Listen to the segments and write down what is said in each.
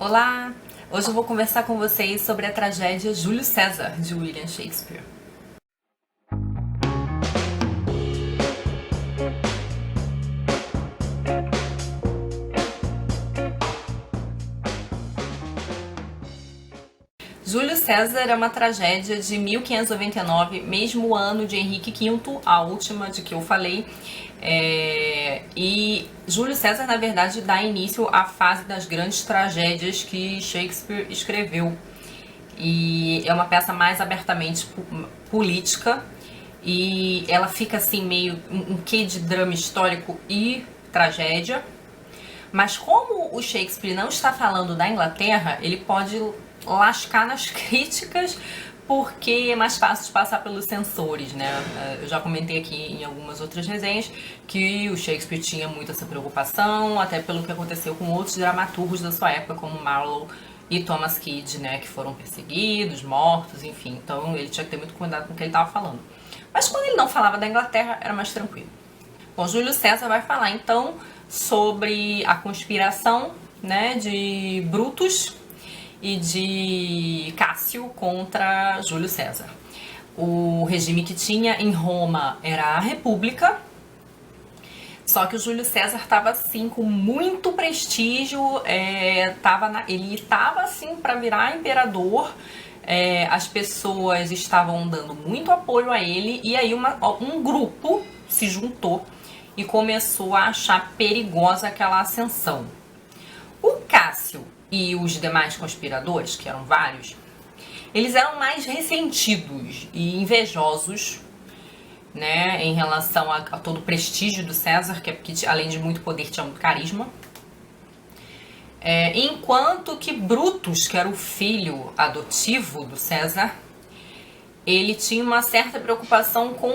Olá! Hoje eu vou conversar com vocês sobre a tragédia Júlio César, de William Shakespeare. Júlio César é uma tragédia de 1599, mesmo ano de Henrique V, a última de que eu falei. E Júlio César, na verdade, dá início à fase das grandes tragédias que Shakespeare escreveu. E é uma peça mais abertamente política e ela fica assim meio um quê de drama histórico e tragédia. Mas como o Shakespeare não está falando da Inglaterra, ele pode lascar nas críticas porque é mais fácil de passar pelos censores, né? Eu já comentei aqui em algumas outras resenhas que o Shakespeare tinha muito essa preocupação, até pelo que aconteceu com outros dramaturgos da sua época, como Marlowe e Thomas Kyd, né? Que foram perseguidos, mortos, enfim. Então ele tinha que ter muito cuidado com o que ele estava falando. Mas quando ele não falava da Inglaterra, era mais tranquilo. Bom, Júlio César vai falar então sobre a conspiração, né, de Brutus e de Cássio contra Júlio César. O regime que tinha em Roma era a República, só que o Júlio César estava assim com muito prestígio, ele estava assim para virar imperador. As pessoas estavam dando muito apoio a ele e aí um grupo se juntou e começou a achar perigosa aquela ascensão. O Cássio e os demais conspiradores, que eram vários, eles eram mais ressentidos e invejosos, né, em relação a todo o prestígio do César, que além de muito poder tinha muito carisma. Enquanto que Brutus, que era o filho adotivo do César, ele tinha uma certa preocupação com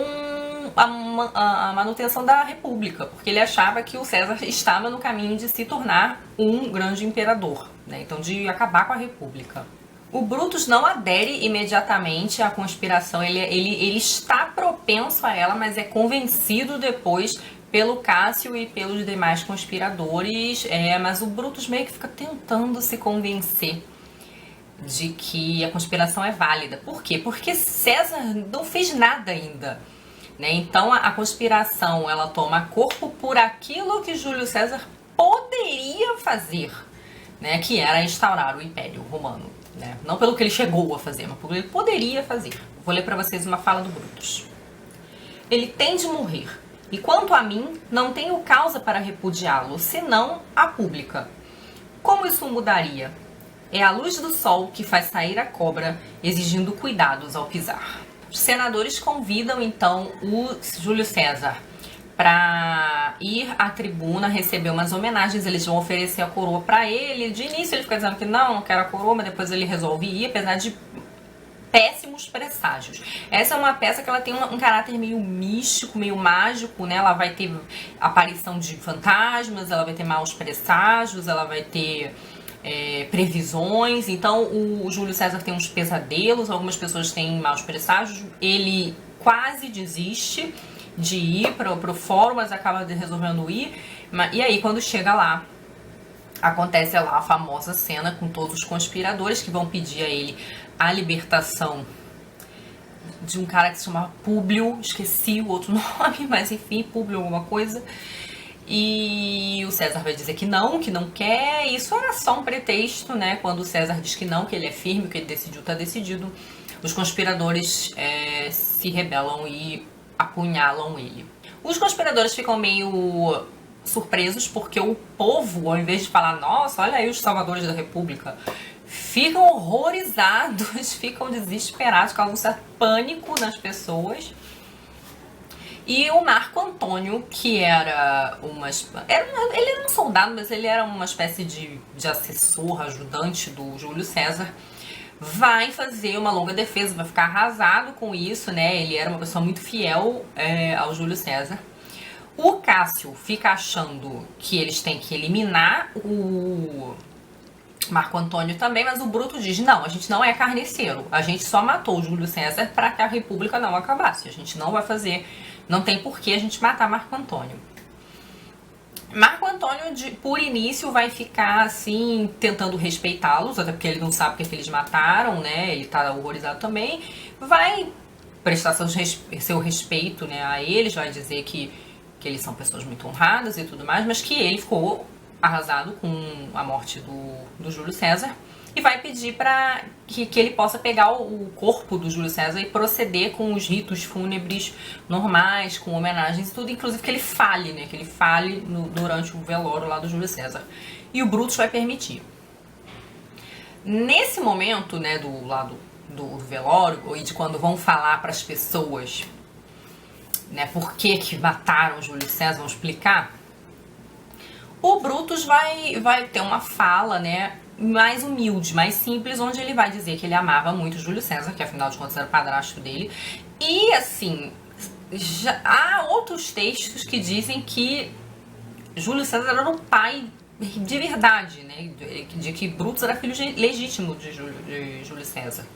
a manutenção da República, porque ele achava que o César estava no caminho de se tornar um grande imperador, né? Então de acabar com a República. O Brutus não adere imediatamente à conspiração, ele está propenso a ela, mas é convencido depois pelo Cássio e pelos demais conspiradores, mas o Brutus meio que fica tentando se convencer de que a conspiração é válida. Por quê? Porque César não fez nada ainda, né? Então a conspiração ela toma corpo por aquilo que Júlio César poderia fazer, né? Que era instaurar o Império Romano, né? Não pelo que ele chegou a fazer, mas pelo que ele poderia fazer. Vou ler para vocês uma fala do Brutus. Ele tem de morrer, e quanto a mim, não tenho causa para repudiá-lo, senão a pública. Como isso mudaria? É a luz do sol que faz sair a cobra, exigindo cuidados ao pisar. Os senadores convidam então o Júlio César para ir à tribuna receber umas homenagens. Eles vão oferecer a coroa para ele. De início ele fica dizendo que não quero a coroa, mas depois ele resolve ir, apesar de péssimos presságios. Essa é uma peça que ela tem um caráter meio místico, meio mágico, né? Ela vai ter aparição de fantasmas, ela vai ter maus presságios, ela vai ter previsões. Então o Júlio César tem uns pesadelos, algumas pessoas têm maus presságios. Ele quase desiste de ir para o fórum, mas acaba resolvendo ir. E aí quando chega lá, acontece lá a famosa cena com todos os conspiradores que vão pedir a ele a libertação de um cara que se chamava Públio, esqueci o outro nome, mas enfim, Públio alguma coisa. E o César vai dizer que não quer. Isso era só um pretexto, né? Quando o César diz que não, que ele é firme, o que ele decidiu está decidido, os conspiradores se rebelam e apunhalam ele. Os conspiradores ficam meio surpresos porque o povo, ao invés de falar, nossa, olha aí os salvadores da República, ficam horrorizados, ficam desesperados, causam um certo pânico nas pessoas. E o Marco Antônio, que ele era um soldado, mas ele era uma espécie de assessor, ajudante do Júlio César, vai fazer uma longa defesa, vai ficar arrasado com isso, né? Ele era uma pessoa muito fiel ao Júlio César. O Cássio fica achando que eles têm que eliminar o Marco Antônio também, mas o Bruto diz, não, a gente não é carniceiro, a gente só matou o Júlio César para que a República não acabasse, a gente não vai fazer, não tem por que a gente matar Marco Antônio. Marco Antônio, por início, vai ficar assim, tentando respeitá-los, até porque ele não sabe porque eles mataram, né? Ele tá horrorizado também. Vai prestar seu respeito, né, a eles, vai dizer que eles são pessoas muito honradas e tudo mais, mas que ele ficou arrasado com a morte do Júlio César e vai pedir para que ele possa pegar o corpo do Júlio César e proceder com os ritos fúnebres normais, com homenagens e tudo, inclusive que ele fale, né, que ele fale durante o velório lá do Júlio César. E o Brutus vai permitir. Nesse momento, né, do lado do velório, e de quando vão falar para as pessoas, né, por que mataram o Júlio César, vão explicar, o Brutus vai ter uma fala, né, mais humilde, mais simples, onde ele vai dizer que ele amava muito o Júlio César, que afinal de contas era o padrasto dele, e assim, há outros textos que dizem que Júlio César era o pai de verdade, né, de que Brutus era filho legítimo de Júlio César.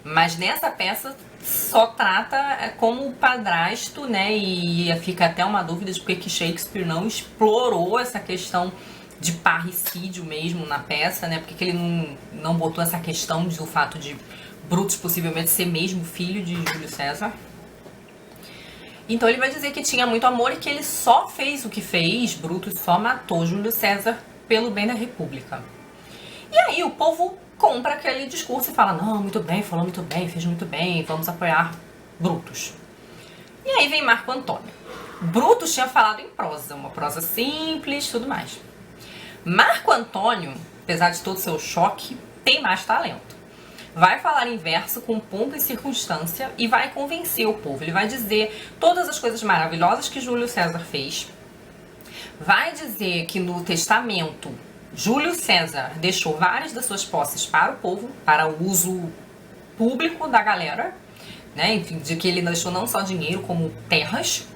Mas nessa peça só trata como padrasto, né? E fica até uma dúvida de por que Shakespeare não explorou essa questão de parricídio mesmo na peça, né? Porque ele não botou essa questão do fato de Brutus possivelmente ser mesmo filho de Júlio César. Então ele vai dizer que tinha muito amor e que ele só fez o que fez, Brutus só matou Júlio César pelo bem da República. E aí o povo compra aquele discurso e fala, não, muito bem, falou muito bem, fez muito bem, vamos apoiar Brutus. E aí vem Marco Antônio. Brutus tinha falado em prosa, uma prosa simples, tudo mais. Marco Antônio, apesar de todo o seu choque, tem mais talento. Vai falar em verso com pompa e circunstância e vai convencer o povo. Ele vai dizer todas as coisas maravilhosas que Júlio César fez. Vai dizer que no testamento Júlio César deixou várias das suas posses para o povo, para o uso público da galera, né? Enfim, de que ele deixou não só dinheiro, como terras.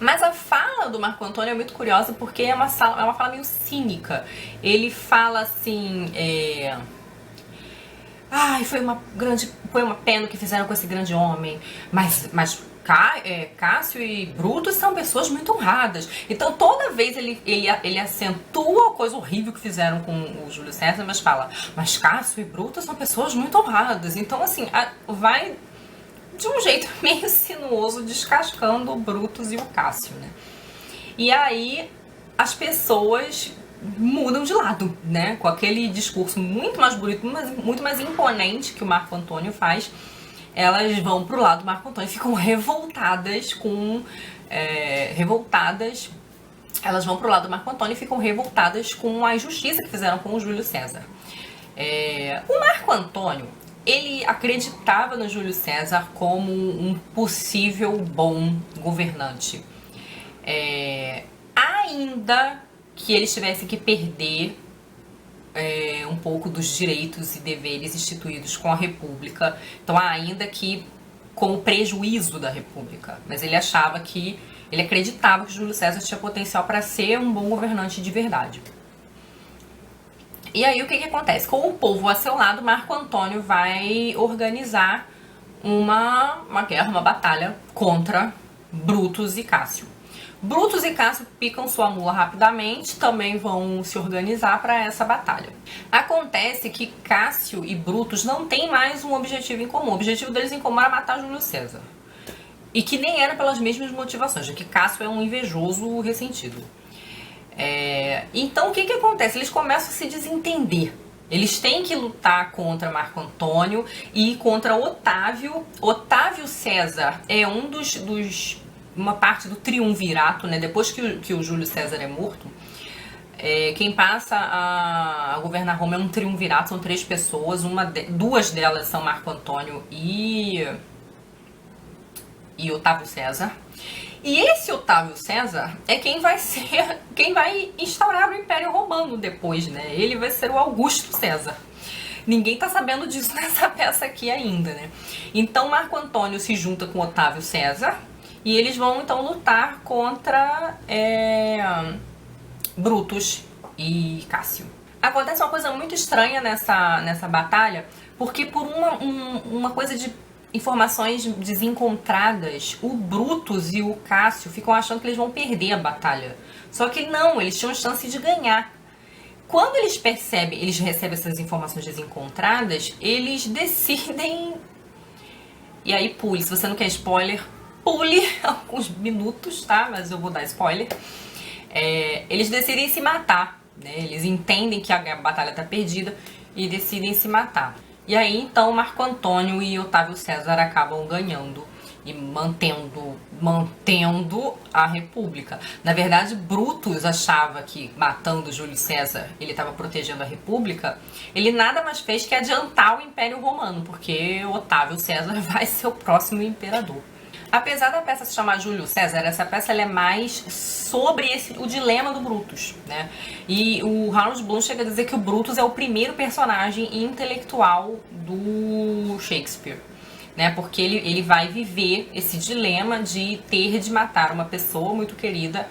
Mas a fala do Marco Antônio é muito curiosa porque é uma fala meio cínica. Ele fala assim, ai, foi uma pena o que fizeram com esse grande homem, mas Cássio e Brutus são pessoas muito honradas. Então toda vez ele acentua a coisa horrível que fizeram com o Júlio César, mas fala, mas Cássio e Brutus são pessoas muito honradas. Então assim, vai de um jeito meio sinuoso descascando o Brutus e o Cássio, né? E aí as pessoas mudam de lado, né? Com aquele discurso muito mais bonito, muito mais imponente que o Marco Antônio faz, elas vão pro lado do Marco Antônio e ficam revoltadas elas vão pro lado do Marco Antônio e ficam revoltadas com a injustiça que fizeram com o Júlio César. O Marco Antônio, ele acreditava no Júlio César como um possível bom governante. Ainda que eles tivessem que perder um pouco dos direitos e deveres instituídos com a República, então ainda que com o prejuízo da República, mas ele acreditava que Júlio César tinha potencial para ser um bom governante de verdade. E aí o que acontece? Com o povo a seu lado, Marco Antônio vai organizar uma guerra, uma batalha contra Brutus e Cássio. Brutus e Cássio picam sua mula rapidamente, também vão se organizar para essa batalha. Acontece que Cássio e Brutus não têm mais um objetivo em comum. O objetivo deles em comum era matar Júlio César. E que nem era pelas mesmas motivações, já que Cássio é um invejoso ressentido. Então o que acontece? Eles começam a se desentender. Eles têm que lutar contra Marco Antônio e contra Otávio. Otávio César é uma parte do triunvirato, né? Depois que o Júlio César é morto, quem passa a governar Roma é um triunvirato, são 3 pessoas, duas delas são Marco Antônio e Otávio César. E esse Otávio César é quem vai instaurar o Império Romano depois, né? Ele vai ser o Augusto César. Ninguém tá sabendo disso nessa peça aqui ainda, né? Então Marco Antônio se junta com Otávio César e eles vão então lutar contra Brutus e Cássio. Acontece uma coisa muito estranha nessa batalha, porque por uma coisa de informações desencontradas, o Brutus e o Cássio ficam achando que eles vão perder a batalha. Só que não, eles tinham chance de ganhar. Quando eles recebem essas informações desencontradas, eles decidem... E aí pule, se você não quer spoiler, pule alguns minutos, tá? Mas eu vou dar spoiler. Eles decidem se matar, né? Eles entendem que a batalha tá perdida e decidem se matar. E aí então Marco Antônio e Otávio César acabam ganhando e mantendo a República. Na verdade, Brutus achava que matando Júlio César ele estava protegendo a República. Ele nada mais fez que adiantar o Império Romano, porque Otávio César vai ser o próximo imperador. Apesar da peça se chamar Júlio César, essa peça ela é mais sobre o dilema do Brutus, né? E o Harold Bloom chega a dizer que o Brutus é o primeiro personagem intelectual do Shakespeare, né? Porque ele vai viver esse dilema de ter de matar uma pessoa muito querida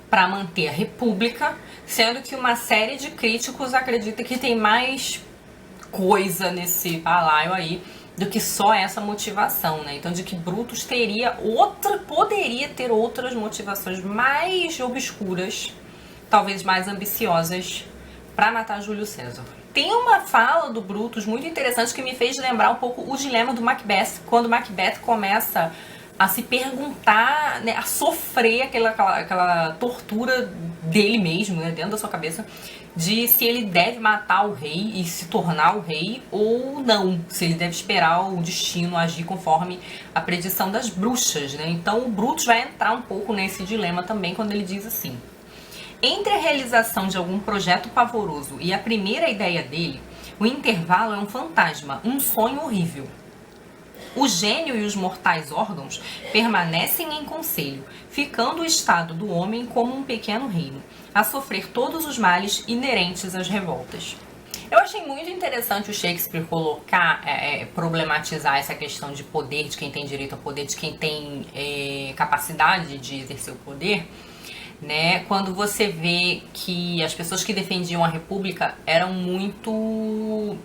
para manter a República, sendo que uma série de críticos acredita que tem mais coisa nesse balaio aí do que só essa motivação, né? Então, de que Brutus poderia ter outras motivações mais obscuras, talvez mais ambiciosas, para matar Júlio César. Tem uma fala do Brutus muito interessante que me fez lembrar um pouco o dilema do Macbeth, quando Macbeth começa a se perguntar, né, a sofrer aquela tortura dele mesmo, né, dentro da sua cabeça, de se ele deve matar o rei e se tornar o rei ou não, se ele deve esperar o destino agir conforme a predição das bruxas, né? Então o Brutus vai entrar um pouco nesse dilema também quando ele diz assim: entre a realização de algum projeto pavoroso e a primeira ideia dele, o intervalo é um fantasma, um sonho horrível. O gênio e os mortais órgãos permanecem em conselho, ficando o estado do homem como um pequeno reino, a sofrer todos os males inerentes às revoltas. Eu achei muito interessante o Shakespeare colocar, problematizar essa questão de poder, de quem tem direito ao poder, de quem tem capacidade de exercer o poder, né? Quando você vê que as pessoas que defendiam a República eram muito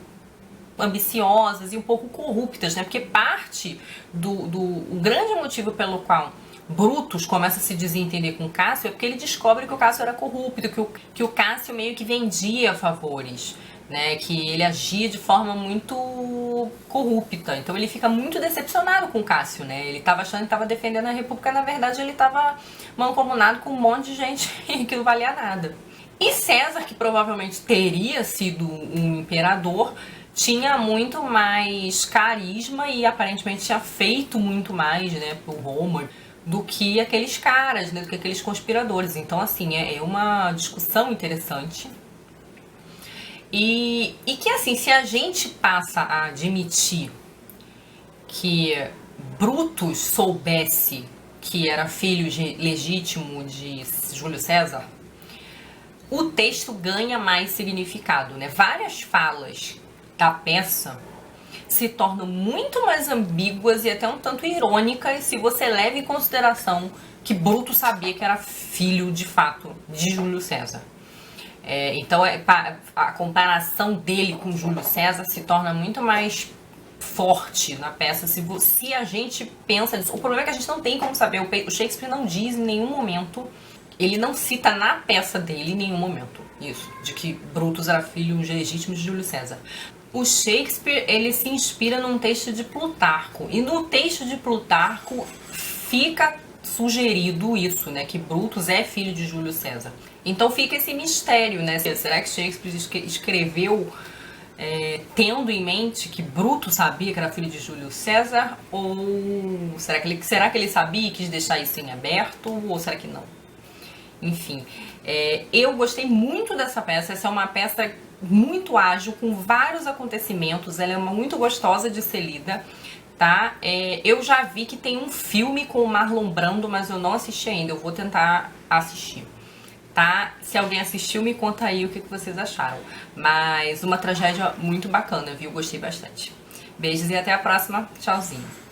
ambiciosas e um pouco corruptas, né? Porque parte o grande motivo pelo qual Brutus começa a se desentender com Cássio é porque ele descobre que o Cássio era corrupto, que o Cássio meio que vendia favores, né? Que ele agia de forma muito corrupta. Então ele fica muito decepcionado com o Cássio, né? Ele estava achando que estava defendendo a República, na verdade ele estava mancomunado com um monte de gente que não valia nada. E César, que provavelmente teria sido um imperador, tinha muito mais carisma e aparentemente tinha feito muito mais, né, por Roma do que aqueles caras, né, do que aqueles conspiradores. Então, assim, é uma discussão interessante. E que, assim, se a gente passa a admitir que Brutus soubesse que era filho legítimo de Júlio César, o texto ganha mais significado, né? Várias falas da peça se tornam muito mais ambíguas e até um tanto irônicas se você leva em consideração que Bruto sabia que era filho, de fato, de Júlio César. Então a comparação dele com Júlio César se torna muito mais forte na peça se a gente pensa nisso. O problema é que a gente não tem como saber, o Shakespeare não diz em nenhum momento, ele não cita na peça dele em nenhum momento isso, de que Brutus era filho legítimo de Júlio César. O Shakespeare, ele se inspira num texto de Plutarco, e no texto de Plutarco fica sugerido isso, né, que Brutus é filho de Júlio César. Então fica esse mistério, né, será que Shakespeare escreveu tendo em mente que Brutus sabia que era filho de Júlio César, ou será que ele sabia e quis deixar isso em aberto, ou será que não? Enfim, eu gostei muito dessa peça. Essa é uma peça muito ágil, com vários acontecimentos, ela é muito gostosa de ser lida, tá? Eu já vi que tem um filme com o Marlon Brando, mas eu não assisti ainda, eu vou tentar assistir, tá? Se alguém assistiu, me conta aí o que vocês acharam. Mas uma tragédia muito bacana, viu? Gostei bastante. Beijos e até a próxima. Tchauzinho.